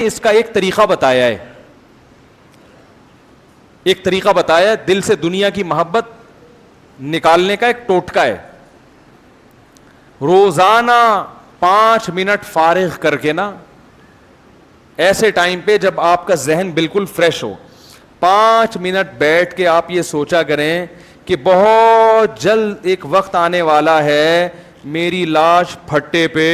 اس کا ایک طریقہ بتایا ہے، ایک طریقہ بتایا ہے دل سے دنیا کی محبت نکالنے کا، ایک ٹوٹکا ہے. روزانہ 5 منٹ فارغ کر کے نا، ایسے ٹائم پہ جب آپ کا ذہن بالکل فریش ہو، 5 منٹ بیٹھ کے آپ یہ سوچا کریں کہ بہت جلد ایک وقت آنے والا ہے میری لاش پھٹے پہ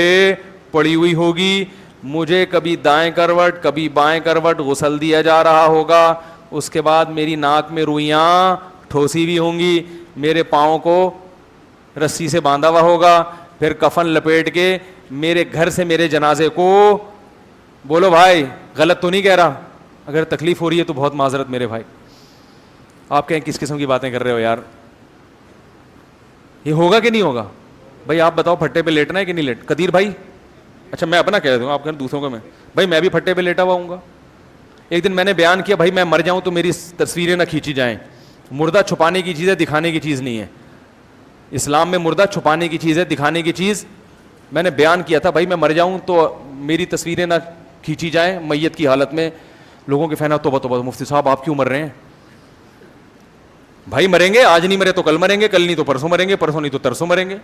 پڑی ہوئی ہوگی، مجھے کبھی دائیں کروٹ کبھی بائیں کروٹ غسل دیا جا رہا ہوگا، اس کے بعد میری ناک میں روئیاں ٹھوسی بھی ہوں گی، میرے پاؤں کو رسی سے باندھا ہوا ہوگا، پھر کفن لپیٹ کے میرے گھر سے میرے جنازے کو، بولو بھائی غلط تو نہیں کہہ رہا، اگر تکلیف ہو رہی ہے تو بہت معذرت میرے بھائی. آپ کہیں کس قسم کی باتیں کر رہے ہو یار، یہ ہوگا کہ نہیں ہوگا؟ بھائی آپ بتاؤ پھٹے پہ لیٹنا ہے کہ نہیں لیٹ؟ قدیر بھائی، اچھا میں اپنا کہہ دوں، آپ کہیں دوسروں کو، میں بھائی میں بھی پھٹے پہ لیٹا ہوا ہوں گا. ایک دن میں نے بیان کیا بھائی میں مر جاؤں تو میری تصویریں نہ کھینچی جائیں، مردہ چھپانے کی چیز ہے، دکھانے کی چیز نہیں ہے. اسلام میں مردہ چھپانے کی چیز ہے، دکھانے کی چیز. میں نے بیان کیا تھا بھائی میں مر جاؤں تو میری تصویریں نہ کھینچی جائیں میت کی حالت میں. لوگوں کے فینا توبہ توبہ مفتی صاحب آپ کیوں مر رہے ہیں؟ بھائی مریں گے، آج نہیں مرے تو کل مریں گے، کل نہیں تو پرسوں مریں گے، پرسوں نہیں تو ترسوں مریں گے،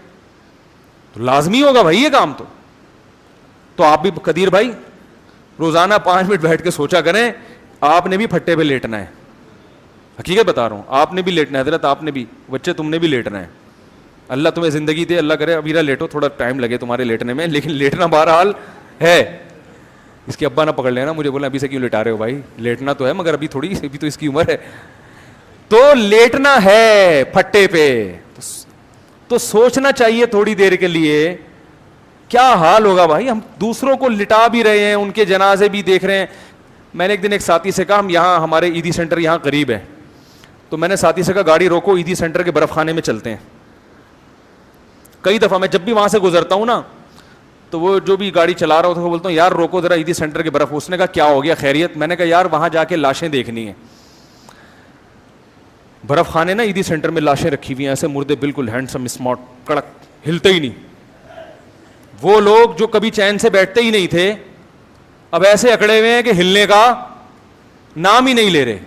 تو لازمی ہوگا بھائی یہ کام. تو آپ بھی قدیر بھائی روزانہ 5 منٹ بیٹھ کے سوچا کریں آپ نے بھی پھٹے پہ لیٹنا ہے. حقیقت بتا رہا ہوں، آپ نے بھی لیٹنا ہے حضرت، آپ نے بھی، بچے تم نے بھی لیٹنا ہے. اللہ تمہیں زندگی دے، اللہ کرے ابھی لیٹو، تھوڑا ٹائم لگے تمہارے لیٹنے میں، لیکن لیٹنا بہرحال ہے. اس کے ابا نہ پکڑ لینا مجھے، بولے ابھی سے کیوں لیٹا رہے ہو بھائی، لیٹنا تو ہے مگر ابھی تھوڑی، ابھی تو اس کی عمر ہے. تو لیٹنا ہے پھٹے پہ تو سوچنا چاہیے تھوڑی دیر کے لیے کیا حال ہوگا بھائی. ہم دوسروں کو لٹا بھی رہے ہیں، ان کے جنازے بھی دیکھ رہے ہیں. میں نے ایک دن ایک ساتھی سے کہا، ہم یہاں ہمارے عیدی سینٹر یہاں قریب ہے، تو میں نے ساتھی سے کہا گاڑی روکو عیدی سینٹر کے برف خانے میں چلتے ہیں. کئی دفعہ میں جب بھی وہاں سے گزرتا ہوں نا تو وہ جو بھی گاڑی چلا رہا ہوتا ہے وہ بولتا ہوں یار روکو ذرا عیدی سینٹر کے برف. اس نے کہا کیا ہو گیا خیریت؟ میں نے کہا یار وہاں جا کے لاشیں دیکھنی ہیں. برف خانے نا عیدی سینٹر میں لاشیں رکھی ہوئی ہیں ایسے مردے بالکل ہینڈسم اسمارٹ کڑک ہلتے ہی نہیں. وہ لوگ جو کبھی چین سے بیٹھتے ہی نہیں تھے اب ایسے اکڑے ہوئے ہیں کہ ہلنے کا نام ہی نہیں لے رہے.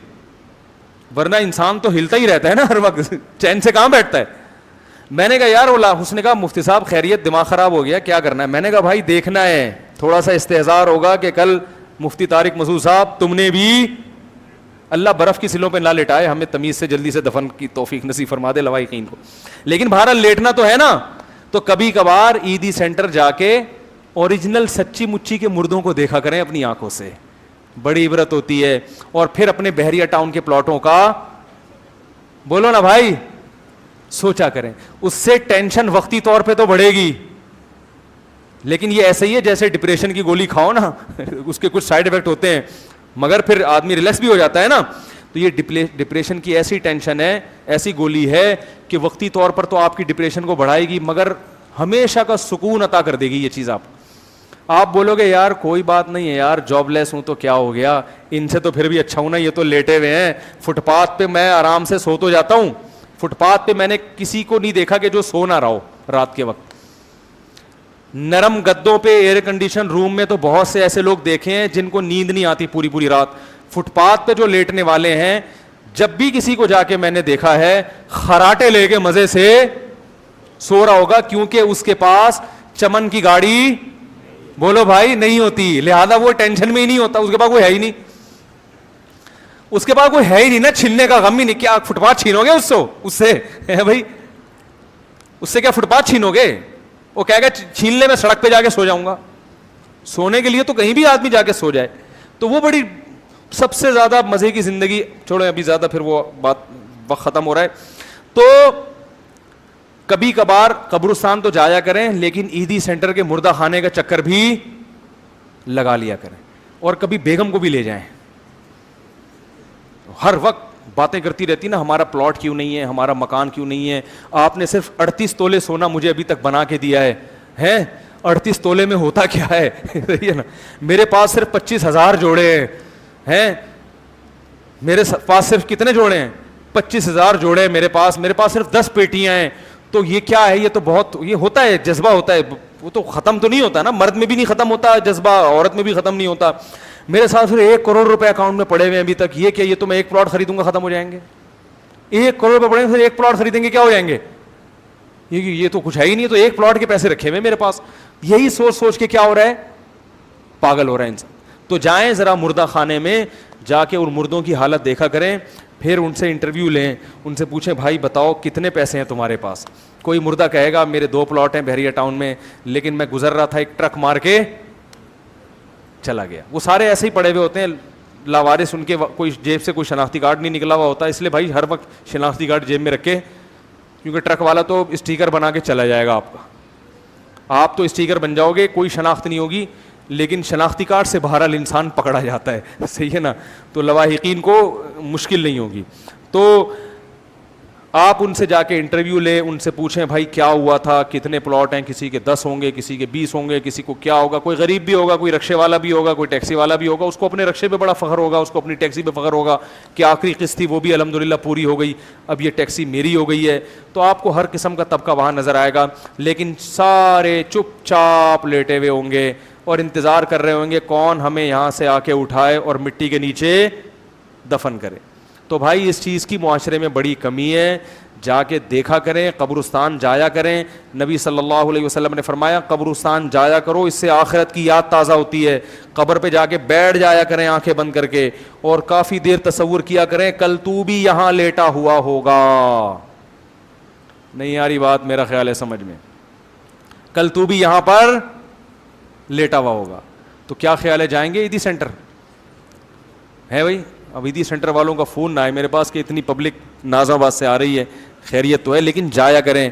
ورنہ انسان تو ہلتا ہی رہتا ہے نا ہر وقت، چین سے کہاں بیٹھتا ہے. میں نے کہا یار اس نے کہا مفتی صاحب خیریت دماغ خراب ہو گیا کیا کرنا ہے؟ میں نے کہا بھائی دیکھنا ہے، تھوڑا سا استحضار ہوگا کہ کل مفتی طارق مسعود صاحب تم نے بھی، اللہ برف کی سلوں پہ نہ لٹائے، ہمیں تمیز سے جلدی سے دفن کی توفیق نصیب فرما دے لوائقین کو. لیکن بہرحال لیٹنا تو ہے نا. تو کبھی کبھار عیدی سینٹر جا کے اوریجنل سچی مچی کے مردوں کو دیکھا کریں اپنی آنکھوں سے، بڑی عبرت ہوتی ہے. اور پھر اپنے بحریہ ٹاؤن کے پلاٹوں کا بولو نا بھائی سوچا کریں، اس سے ٹینشن وقتی طور پہ تو بڑھے گی، لیکن یہ ایسے ہی ہے جیسے ڈپریشن کی گولی کھاؤ نا اس کے کچھ سائیڈ ایفیکٹ ہوتے ہیں مگر پھر آدمی ریلیکس بھی ہو جاتا ہے نا. تو یہ ڈپریشن کی ایسی ٹینشن ہے، ایسی گولی ہے کہ وقتی طور پر تو آپ کی ڈپریشن کو بڑھائے گی مگر ہمیشہ کا سکون عطا کر دے گی یہ چیز. آپ بولو گے یار کوئی بات نہیں ہے یار جاب لیس ہوں تو کیا ہو گیا، ان سے تو پھر بھی اچھا ہوں نا، یہ تو لیٹے ہوئے ہیں فٹ پاتھ پہ، میں آرام سے سو تو جاتا ہوں. فٹ پاتھ پہ میں نے کسی کو نہیں دیکھا کہ جو سو نہ رہا ہو رات کے وقت. نرم گدوں پہ ایئر کنڈیشن روم میں تو بہت سے ایسے لوگ دیکھے ہیں جن کو نیند نہیں آتی پوری پوری رات. فٹ پاتھ پہ جو لیٹنے والے ہیں جب بھی کسی کو جا کے میں نے دیکھا ہے خراٹے لے کے مزے سے سو رہا ہوگا، کیونکہ اس کے پاس چمن کی گاڑی بولو بھائی نہیں ہوتی، لہذا وہ ٹینشن میں ہی نہیں ہوتا، اس کے پاس کوئی ہے ہی نہیں، اس کے پاس کوئی ہے ہی نہیں نا، چھیننے کا غم ہی نہیں. کیا فٹ پاتھ چھینو گے اس سے بھائی اس سے کیا فٹ پاتھ چھینو گے؟ وہ کہے گا چھین لے میں سڑک پہ جا کے سو جاؤں گا. سونے کے لیے تو کہیں بھی آدمی جا کے سو جائے. تو وہ بڑی سب سے زیادہ مزے کی زندگی، چھوڑیں ابھی زیادہ پھر وہ بات وقت ختم ہو رہا ہے. تو کبھی کبھار قبرستان تو جایا کریں لیکن عیدی سینٹر کے مردہ خانے کا چکر بھی لگا لیا کریں. اور کبھی بیگم کو بھی لے جائیں. ہر وقت باتیں کرتی رہتی نا ہمارا پلاٹ کیوں نہیں ہے، ہمارا مکان کیوں نہیں ہے. آپ نے صرف 38 تولے سونا مجھے ابھی تک بنا کے دیا ہے 38 تولے میں ہوتا کیا ہے نا. میرے پاس صرف 25,000 جوڑے ہیں، میرے پاس صرف کتنے جوڑے ہیں؟ 25,000 جوڑے میرے پاس صرف 10 پیٹیاں ہیں. تو یہ کیا ہے؟ یہ تو بہت یہ ہوتا ہے، جذبہ ہوتا ہے، وہ تو ختم تو نہیں ہوتا نا. مرد میں بھی نہیں ختم ہوتا جذبہ، عورت میں بھی ختم نہیں ہوتا. میرے ساتھ پھر 1 کروڑ روپے اکاؤنٹ میں پڑے ہوئے ہیں ابھی تک, یہ کیا, یہ تو میں 1 پلاٹ خریدوں گا ختم ہو جائیں گے. 1 کروڑ روپے پڑے ہیں, پھر 1 پلاٹ خریدیں گے کیا ہو جائیں گے, یہ تو کچھ ہے ہی نہیں, تو 1 پلاٹ کے پیسے رکھے ہوئے میرے پاس. یہی سوچ سوچ کے کیا ہو رہا ہے, پاگل ہو رہا ہے انسان. تو جائیں ذرا مردہ خانے میں جا کے ان مردوں کی حالت دیکھا کریں, پھر ان سے انٹرویو لیں, ان سے پوچھیں بھائی بتاؤ کتنے پیسے ہیں تمہارے پاس. کوئی مردہ کہے گا میرے 2 پلاٹ ہیں بحریہ ٹاؤن میں, لیکن میں گزر رہا تھا, ایک ٹرک مار کے چلا گیا. وہ سارے ایسے ہی پڑے ہوئے ہوتے ہیں لاوارث, ان کے کوئی جیب سے کوئی شناختی کارڈ نہیں نکلا ہوا ہوتا, اس لیے بھائی ہر وقت شناختی کارڈ جیب میں رکھے, کیونکہ ٹرک والا تو اسٹیکر بنا کے چلا جائے گا آپ کا. آپ تو اسٹیکر بن جاؤ گے, کوئی شناخت نہیں ہوگی, لیکن شناختی کارڈ سے بہرحال انسان پکڑا جاتا ہے, صحیح ہے نا. تو لواحقین کو مشکل نہیں ہوگی. تو آپ ان سے جا کے انٹرویو لیں, ان سے پوچھیں بھائی کیا ہوا تھا, کتنے پلاٹ ہیں, کسی کے 10 ہوں گے, کسی کے 20 ہوں گے, کسی کو کیا ہوگا, کوئی غریب بھی ہوگا, کوئی رکشے والا بھی ہوگا, کوئی ٹیکسی والا بھی ہوگا, اس کو اپنے رکشے پہ بڑا فخر ہوگا, اس کو اپنی ٹیکسی پہ فخر ہوگا کہ آخری قسط تھی وہ بھی الحمدللہ پوری ہو گئی, اب یہ ٹیکسی میری ہو گئی ہے. تو آپ کو ہر قسم کا طبقہ وہاں نظر آئے گا, لیکن سارے چپ چاپ لیٹے ہوئے ہوں گے اور انتظار کر رہے ہوں گے کون ہمیں یہاں سے آ کے اٹھائے اور مٹی کے نیچے دفن کرے. تو بھائی اس چیز کی معاشرے میں بڑی کمی ہے, جا کے دیکھا کریں, قبرستان جایا کریں. نبی صلی اللہ علیہ وسلم نے فرمایا قبرستان جایا کرو, اس سے آخرت کی یاد تازہ ہوتی ہے. قبر پہ جا کے بیٹھ جایا کریں آنکھیں بند کر کے, اور کافی دیر تصور کیا کریں کل تو بھی یہاں لیٹا ہوا ہوگا. نہیں آ رہی بات میرا خیال ہے سمجھ میں, کل تو بھی یہاں پر لیٹا ہوا ہوگا. تو کیا خیال ہے, جائیں گے ایدھی سینٹر ہے بھائی؟ اب ایدھی سینٹر والوں کا فون نہ آئے میرے پاس کہ اتنی پبلک ناز آباد سے آ رہی ہے, خیریت تو ہے, لیکن جایا کریں,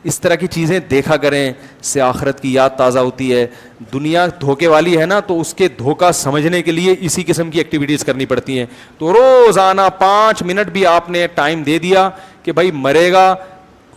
اس طرح کی چیزیں دیکھا کریں, سے آخرت کی یاد تازہ ہوتی ہے. دنیا دھوکے والی ہے نا, تو اس کے دھوکہ سمجھنے کے لیے اسی قسم کی ایکٹیویٹیز کرنی پڑتی ہیں. تو روزانہ 5 منٹ بھی آپ نے ٹائم دے دیا کہ بھائی مرے گا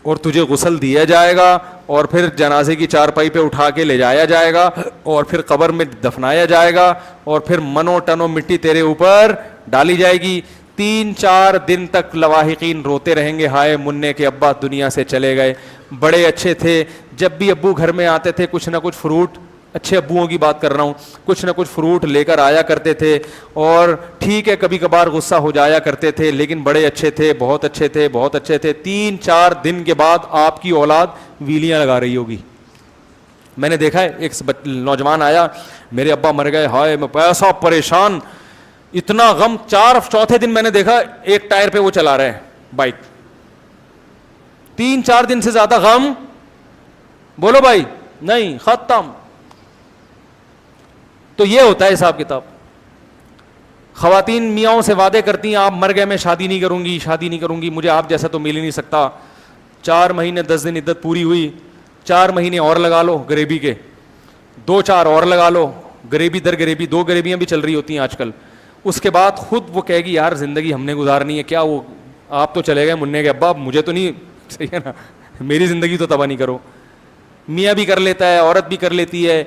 اور تجھے غسل دیا جائے گا, اور پھر جنازے کی چارپائی پہ اٹھا کے لے جایا جائے گا, اور پھر قبر میں دفنایا جائے گا, اور پھر منو ٹنو مٹی تیرے اوپر ڈالی جائے گی. 3-4 دن تک لواحقین روتے رہیں گے, ہائے منع کے ابا دنیا سے چلے گئے, بڑے اچھے تھے, جب بھی ابو گھر میں آتے تھے کچھ نہ کچھ فروٹ, اچھے ابوؤں کی بات کر رہا ہوں, کچھ نہ کچھ فروٹ لے کر آیا کرتے تھے, اور ٹھیک ہے کبھی کبھار غصہ ہو جایا کرتے تھے, لیکن بڑے اچھے تھے, بہت اچھے تھے, بہت اچھے تھے. 3-4 دن کے بعد آپ کی اولاد ویلیاں لگا رہی ہوگی. میں نے دیکھا ہے ایک نوجوان آیا, میرے ابا مر گئے, ہائے میں ایسا پریشان, اتنا غم. 4 دن میں نے دیکھا ایک ٹائر پہ وہ چلا رہا ہے بائک. 3-4 دن سے زیادہ غم بولو بھائی نہیں, ختم. تو یہ ہوتا ہے حساب کتاب. خواتین میاں سے وعدے کرتی ہیں آپ مر گئے میں شادی نہیں کروں گی, شادی نہیں کروں گی, مجھے آپ جیسا تو مل ہی نہیں سکتا. 4 مہینے 10 دن عدت پوری ہوئی, 4 مہینے اور لگا لو غریبی کے, 2-4 اور لگا لو, غریبی در غریبی, 2 غریبیاں بھی چل رہی ہوتی ہیں آج کل. اس کے بعد خود وہ کہے گی یار زندگی ہم نے گزارنی ہے, کیا وہ آپ تو چلے گئے منع کے ابا, مجھے تو نہیں, صحیح ہے نا, میری زندگی تو تباہ نہیں کرو. میاں بھی کر لیتا ہے, عورت بھی کر لیتی ہے.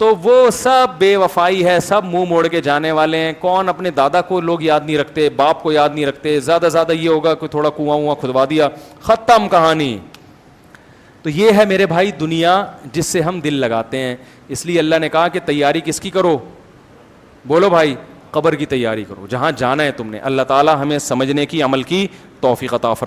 تو وہ سب بے وفائی ہے, سب منہ موڑ کے جانے والے ہیں. کون اپنے دادا کو لوگ یاد نہیں رکھتے, باپ کو یاد نہیں رکھتے, زیادہ زیادہ یہ ہوگا کہ تھوڑا کنواں کھدوا دیا, ختم کہانی. تو یہ ہے میرے بھائی دنیا جس سے ہم دل لگاتے ہیں. اس لیے اللہ نے کہا کہ تیاری کس کی کرو, بولو بھائی, قبر کی تیاری کرو, جہاں جانا ہے تم نے. اللہ تعالی ہمیں سمجھنے کی, عمل کی توفیق عطا فرمائے.